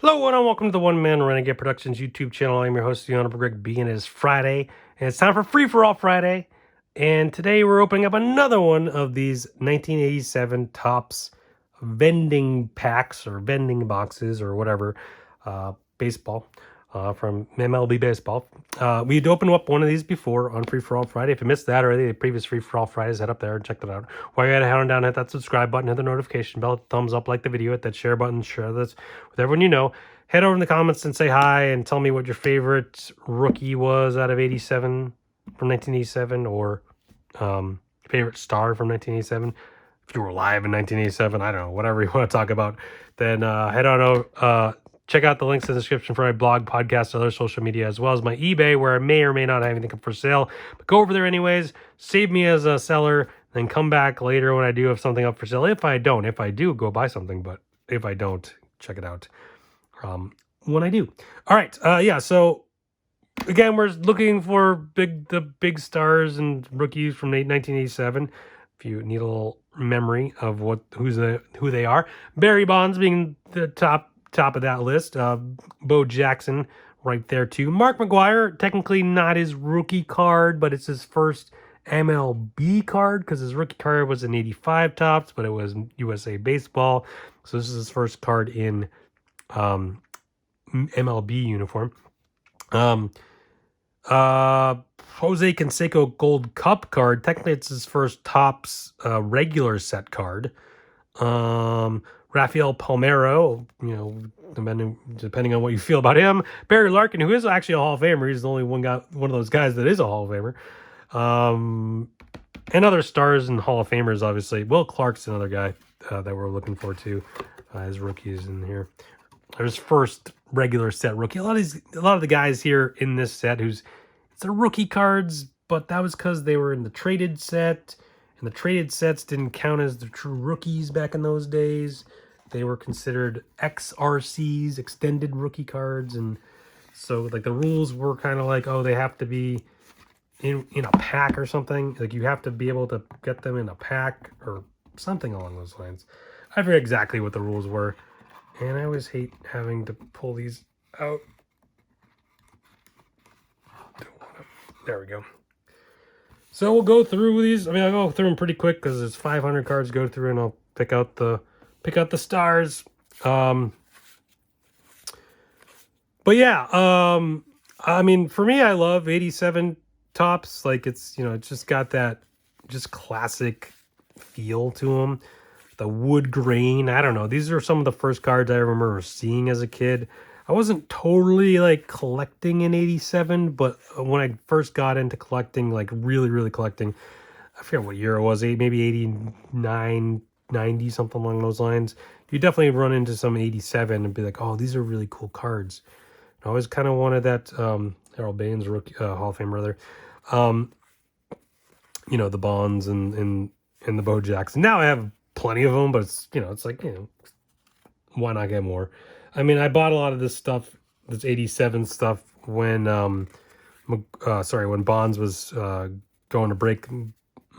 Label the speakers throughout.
Speaker 1: Hello and welcome to the One Man Renegade Productions YouTube channel. I'm your host, the Honorable Greg B, and it is Friday, and it's time for Free For All Friday. And today we're opening up another one of these 1987 Topps vending packs or vending boxes or whatever, baseball from MLB baseball. We'd opened up one of these before on Free For All Friday. If you missed that or any of the previous Free For All Fridays, head up there and check that out. While you're at it, head on down, hit that subscribe button, hit the notification bell, thumbs up, like the video, hit that share button, share this with everyone you know. Head over in the comments and say hi and tell me what your favorite rookie was out of 87 from 1987 or favorite star from 1987. If you were alive in 1987, I don't know, whatever you want to talk about, then head on over. Check out the links in the description for my blog, podcast, and other social media, as well as my eBay, where I may or may not have anything for sale. But go over there anyways, save me as a seller, then come back later when I do have something up for sale. If I don't, if I do, go buy something. But if I don't, check it out when I do. All right. Yeah. So again, we're looking for the big stars and rookies from 1987. If you need a little memory of who they are, Barry Bonds being the top of that list. Bo Jackson right there too. Mark McGwire, technically not his rookie card, but it's his first MLB card because his rookie card was an 85 Topps, but it was USA Baseball. So this is his first card in MLB uniform. Jose Canseco Gold Cup card. Technically, it's his first Topps regular set card. Rafael Palmeiro, depending on what you feel about him. Barry Larkin, who is actually a Hall of Famer. He's the only one of those guys that is a Hall of Famer. And other stars and Hall of Famers, obviously. Will Clark's another guy that we're looking for too. His rookies in here. His first regular set rookie. A lot of the guys here in this set it's the rookie cards, but that was because they were in the traded set, and the traded sets didn't count as the true rookies back in those days. They were considered XRCs, extended rookie cards, and so like the rules were kind of like, oh, they have to be in a pack or something. Like you have to be able to get them in a pack or something along those lines. I forget exactly what the rules were. And I always hate having to pull these out. There we go. So we'll go through these. I mean, I'll go through them pretty quick because it's 500 cards to go through, and I'll pick out the stars. But yeah, I mean, for me, I love 87 Topps. Like it's just got that just classic feel to them. The wood grain, I don't know. These are some of the first cards I remember seeing as a kid. I wasn't totally like collecting in 87, but when I first got into collecting, like really, really collecting, I forget what year it was, maybe 89, 90, something along those lines. You definitely run into some 87 and be like, oh, these are really cool cards. I always kind of wanted that Harold Baines rookie Hall of Fame, rather. The Bonds and the Bo Jackson. Now I have plenty of them, but it's like, why not get more? I mean, I bought a lot of this stuff, this 87 stuff when when Bonds was going to break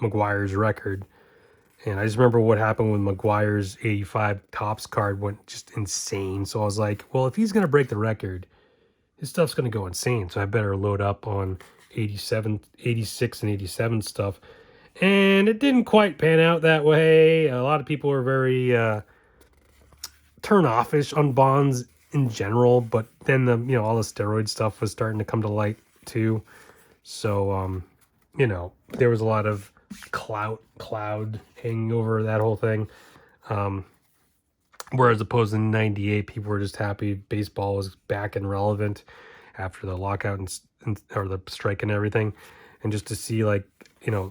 Speaker 1: McGwire's record. And I just remember what happened when McGwire's 85 Topps card went just insane. So I was like, well, if he's going to break the record, his stuff's going to go insane. So I better load up on 87, 86 and 87 stuff. And it didn't quite pan out that way. A lot of people were very turn-offish on Bonds in general, but then all the steroid stuff was starting to come to light too. So there was a lot of cloud hanging over that whole thing. Whereas opposed to 98, people were just happy baseball was back and relevant after the lockout or the strike and everything. And just to see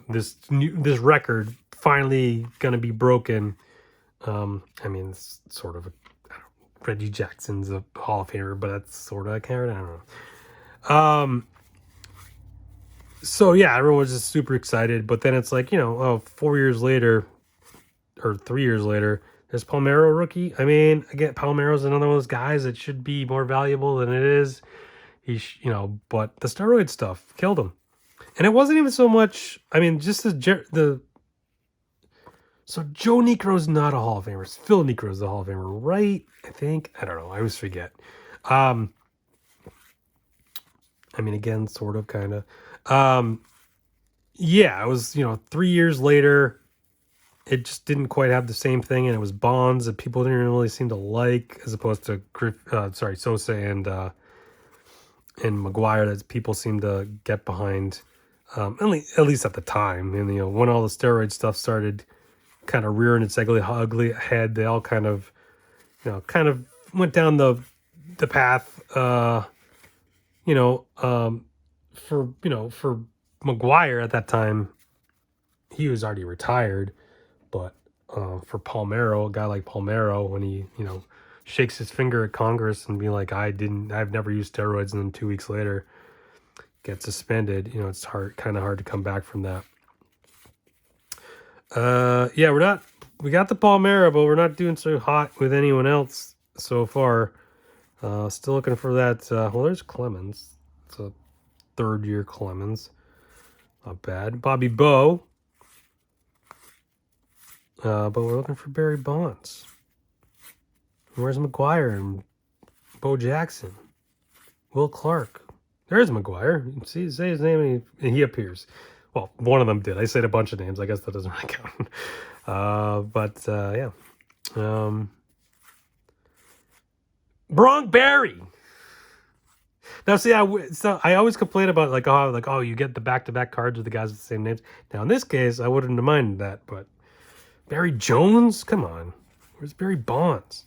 Speaker 1: this record finally going to be broken. I mean, it's sort of Reggie Jackson's a Hall of Famer, but that's sort of a card. I don't know. So yeah, everyone was just super excited. But then it's like, 4 years later or 3 years later, there's Palmeiro rookie. I mean, again, Palmeiro's another one of those guys that should be more valuable than it is. But the steroid stuff killed him. And it wasn't even so much, I mean, just the So Joe Niekro's not a Hall of Famer. Phil Niekro's the Hall of Famer, right? I think. I don't know. I always forget. I mean, again, sort of, kind of. Yeah, it was, 3 years later. It just didn't quite have the same thing, and it was Bonds that people didn't really seem to like, as opposed to Sosa and McGuire that people seemed to get behind, at least at the time. And when all the steroid stuff started kind of rearing its ugly head, they all kind of went down the path. For McGuire at that time, he was already retired, but for Palmeiro, a guy like Palmeiro, when he shakes his finger at Congress and be like, I've never used steroids, and then 2 weeks later get suspended, it's kind of hard to come back from that. We got the Palmeiro, but we're not doing so hot with anyone else so far. Still looking for that. There's Clemens. It's a third-year Clemens. Not bad. Bobby Bowe. But we're looking for Barry Bonds. Where's McGuire and Bo Jackson? Will Clark. There's McGuire. You can say his name and he appears. Well, one of them did. I said a bunch of names. I guess that doesn't really count. Yeah. Bronk Barry. Now, see, I always complain about you get the back-to-back cards with the guys with the same names. Now, in this case, I wouldn't have minded that, but Barry Jones? Come on. Where's Barry Bonds?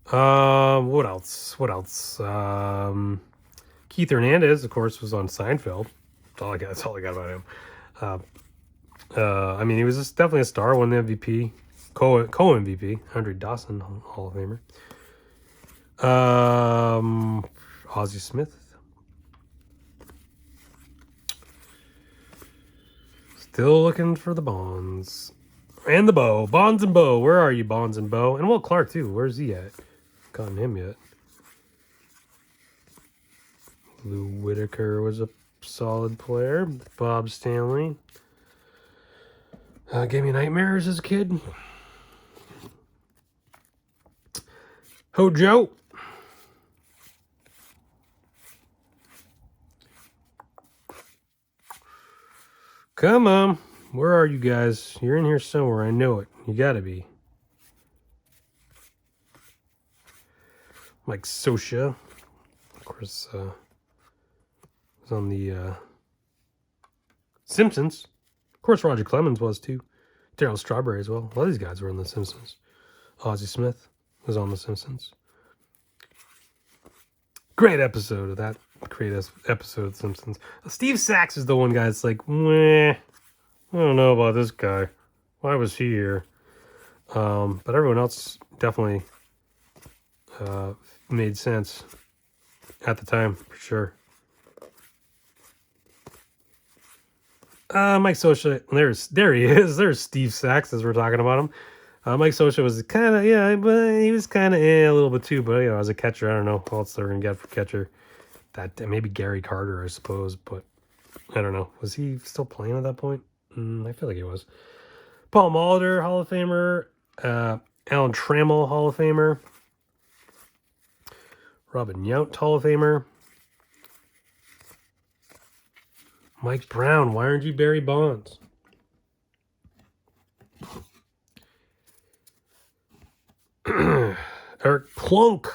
Speaker 1: What else? Keith Hernandez, of course, was on Seinfeld. That's all I got about him. He was definitely a star, won the MVP, co-MVP, Andre Dawson, Hall of Famer. Ozzie Smith. Still looking for the Bonds. And the Bow. Bonds and Bow. Where are you, Bonds and Bow? And Will Clark, too. Where's he at? Gotten him yet. Lou Whitaker was a solid player. Bob Stanley. Gave me nightmares as a kid. Hojo. Come on. Where are you guys? You're in here somewhere. I know it. You gotta be. Mike Scioscia. Of course, was on the Simpsons. Of course, Roger Clemens was too. Darryl Strawberry as well. A lot of these guys were on the Simpsons. Ozzie Smith was on the Simpsons. Great episode of that. Great episode of The Simpsons. Steve Sachs is the one guy that's like, meh, I don't know about this guy. Why was he here? But everyone else definitely made sense at the time, for sure. Mike Scioscia, there he is. There's Steve Sachs as we're talking about him. Mike Scioscia was kind of, but he was kind of a little bit too. But as a catcher, I don't know what else they're gonna get for catcher. That maybe Gary Carter, I suppose, but I don't know. Was he still playing at that point? I feel like he was. Paul Molitor, Hall of Famer. Alan Trammell, Hall of Famer. Robin Yount, Hall of Famer. Mike Brown, why aren't you Barry Bonds? Eric Plunk.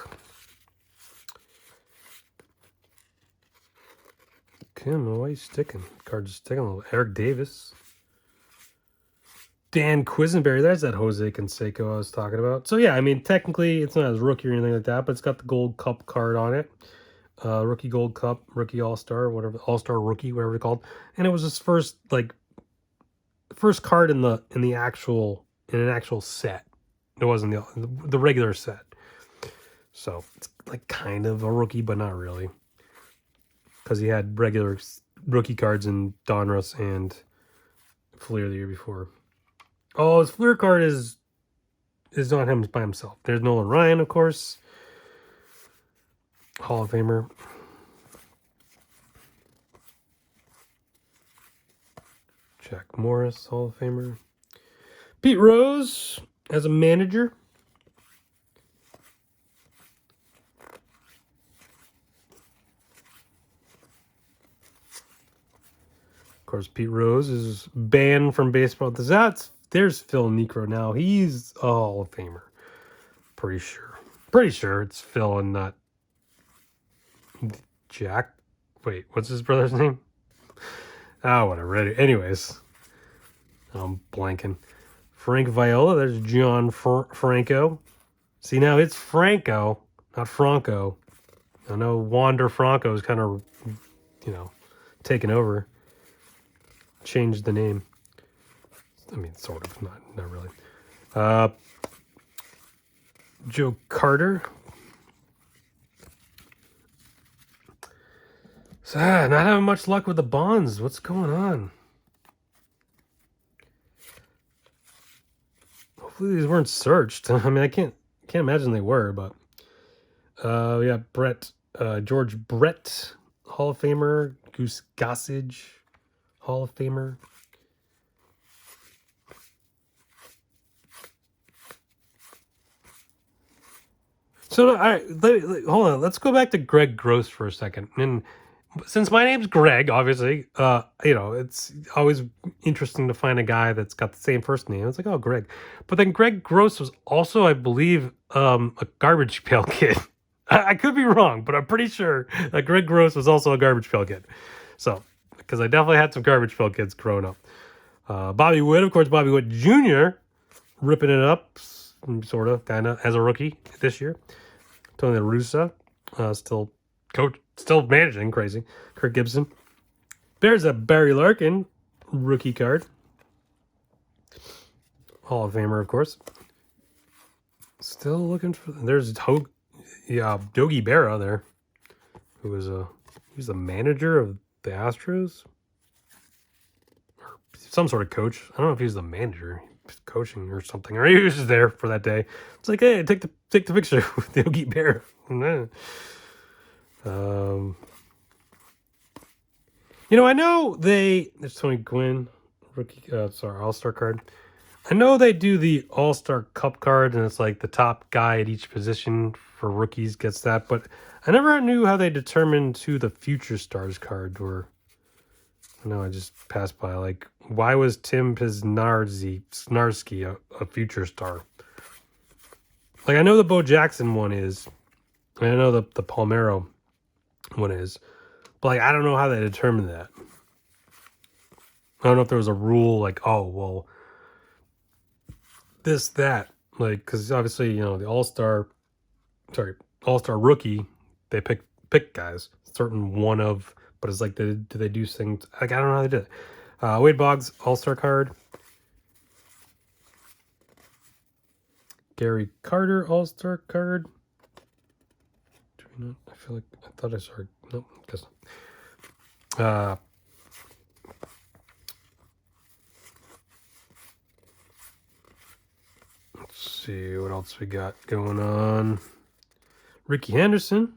Speaker 1: Kim, why are you sticking? Card's sticking a little. Eric Davis. Dan Quisenberry. There's that Jose Canseco I was talking about. So, yeah, technically it's not his rookie or anything like that, but it's got the Gold Cup card on it. Rookie Gold Cup, Rookie All-Star, whatever, All-Star Rookie, whatever it's called. And it was his first card in an actual set. It wasn't the regular set. So it's kind of a rookie, but not really. Because he had regular rookie cards in Donruss and Fleer the year before. Oh, his Fleer card is not him by himself. There's Nolan Ryan, of course. Hall of Famer. Jack Morris, Hall of Famer. Pete Rose as a manager. Of course, Pete Rose is banned from baseball. There's Phil Niekro now. He's a Hall of Famer. Pretty sure. Pretty sure it's Phil and not Jack. Wait, what's his brother's name? Whatever. Anyways, I'm blanking. Frank Viola. There's John Franco. See, now it's Franco, not Franco. I know Wander Franco is kind of, taken over. Changed the name. I mean, sort of. Not really. Joe Carter. So, not having much luck with the bonds. What's going on? Hopefully these weren't searched. I mean, I can't imagine they were, but we got George Brett, Hall of Famer. Goose Gossage, Hall of Famer. So, all right, hold on. Let's go back to Greg Gross for a second. And since my name's Greg, obviously, it's always interesting to find a guy that's got the same first name. It's like, oh, Greg. But then Greg Gross was also, I believe, a Garbage Pail Kid. I could be wrong, but I'm pretty sure that Greg Gross was also a Garbage Pail Kid. So, because I definitely had some Garbage Pail Kids growing up. Bobby Witt, of course, Bobby Witt Jr., ripping it up, sort of, kind of, as a rookie this year. Tony La Russa, still managing, crazy. Kirk Gibson. There's a Barry Larkin rookie card. Hall of Famer, of course. Still looking for... There's Yogi Berra there, who was he's the manager of the Astros. Or some sort of coach. I don't know if he's the manager. He's coaching or something. Or he was just there for that day. It's like, hey, take the picture with Yogi Berra. I know there's Tony Gwynn, rookie, All-Star card. I know they do the All-Star Cup card, and it's like the top guy at each position for rookies gets that, but I never knew how they determined who the Future Stars card were. I know I just passed by, like, why was Tim Snarsky a Future Star? Like, I know the Bo Jackson one is, and I know the Palmeiro one is, but, like, I don't know how they determined that. I don't know if there was a rule, like, oh, well, this, that, like, because obviously, the All-Star rookie, they pick guys, certain one of, but it's like, do they do things, like, I don't know how they did it. Wade Boggs, All-Star card. Gary Carter, All-Star card. Do we not? I feel like, I thought I saw, nope, guess not. Let's see what else we got going on. Ricky Henderson.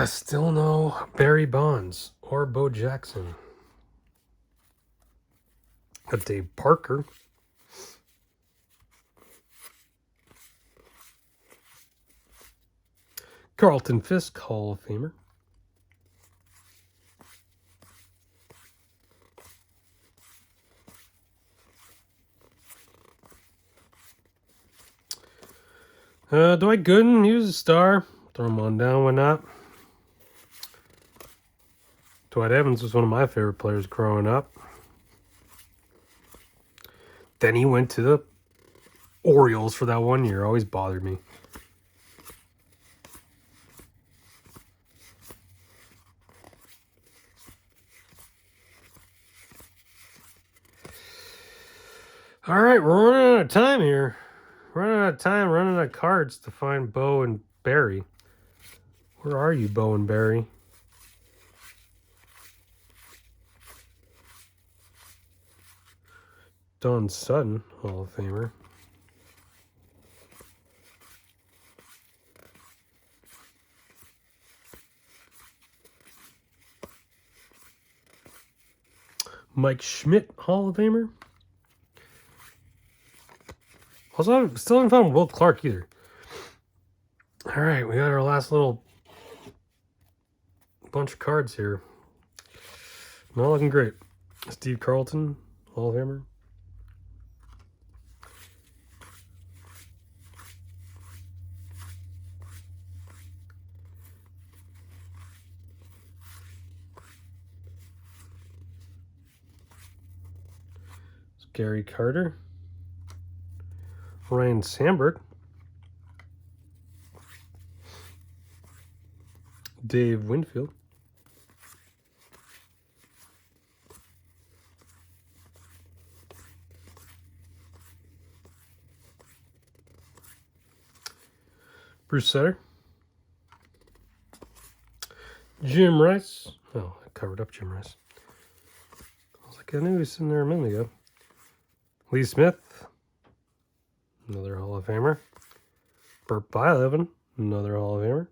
Speaker 1: Still no Barry Bonds or Bo Jackson. Got Dave Parker. Carlton Fisk, Hall of Famer. Dwight Gooden, he was a star. Throw him on down, why not? Dwight Evans was one of my favorite players growing up. Then he went to the Orioles for that 1 year. Always bothered me. All right, we're running out of time here. Running out of cards to find Bo and Barry. Where are you, Bo and Barry? Don Sutton, Hall of Famer. Mike Schmidt, Hall of Famer. Also, still haven't found Will Clark either. All right, we got our last little bunch of cards here. Not looking great. Steve Carlton, Hall of Famer. Gary Carter. Ryan Sandberg. Dave Winfield. Bruce Sutter. Jim Rice. Oh, I covered up Jim Rice. I was like, I knew he was sitting there a minute ago. Lee Smith. Another Hall of Famer. Burt Blyleven. Another Hall of Famer.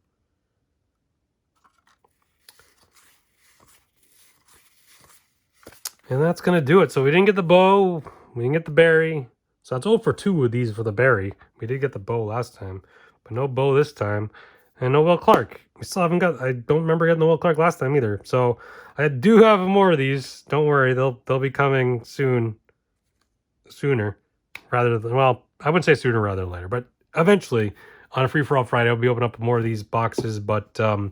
Speaker 1: And that's going to do it. So we didn't get the Bo. We didn't get the Barry. So that's 0 for 2 with these for the Barry. We did get the Bo last time. But no Bo this time. And no Will Clark. We still haven't got... I don't remember getting the Will Clark last time either. So I do have more of these. Don't worry. They'll be coming soon. Sooner. Rather than... Well, I wouldn't say sooner rather than later. But eventually, on a free-for-all Friday, I'll be opening up more of these boxes. But 0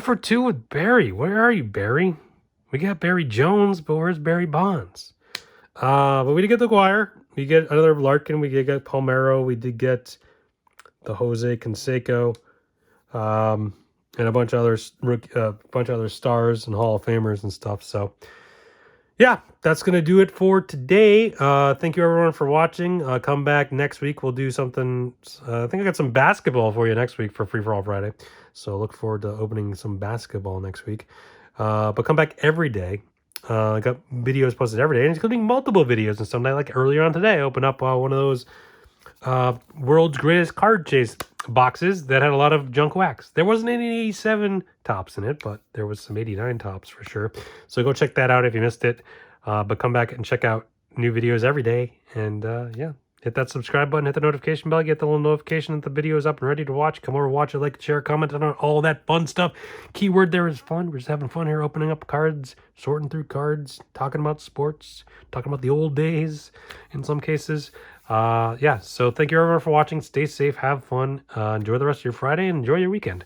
Speaker 1: for 2 with Barry. Where are you, Barry? We got Barry Jones, but where's Barry Bonds? But we did get the Guire. We get another Larkin. We did get Palmeiro. We did get the Jose Canseco, and a bunch of other stars and Hall of Famers and stuff. So, yeah, that's gonna do it for today. Thank you everyone for watching. Come back next week. We'll do something. I think I got some basketball for you next week for Free for All Friday. So look forward to opening some basketball next week. But come back every day. I got videos posted every day, including multiple videos. And someday, like earlier on today, I opened up one of those world's greatest card chase boxes that had a lot of junk wax. There wasn't any 87 tops in it, but there was some 89 tops for sure. So go check that out if you missed it. But come back and check out new videos every day. And yeah. Hit that subscribe button, hit the notification bell, get the little notification that the video is up and ready to watch. Come over, watch it, like, share, comment on all that fun stuff. Keyword there is fun. We're just having fun here, opening up cards, sorting through cards, talking about sports, talking about the old days in some cases. Yeah, so thank you everyone for watching. Stay safe, have fun, enjoy the rest of your Friday, and enjoy your weekend.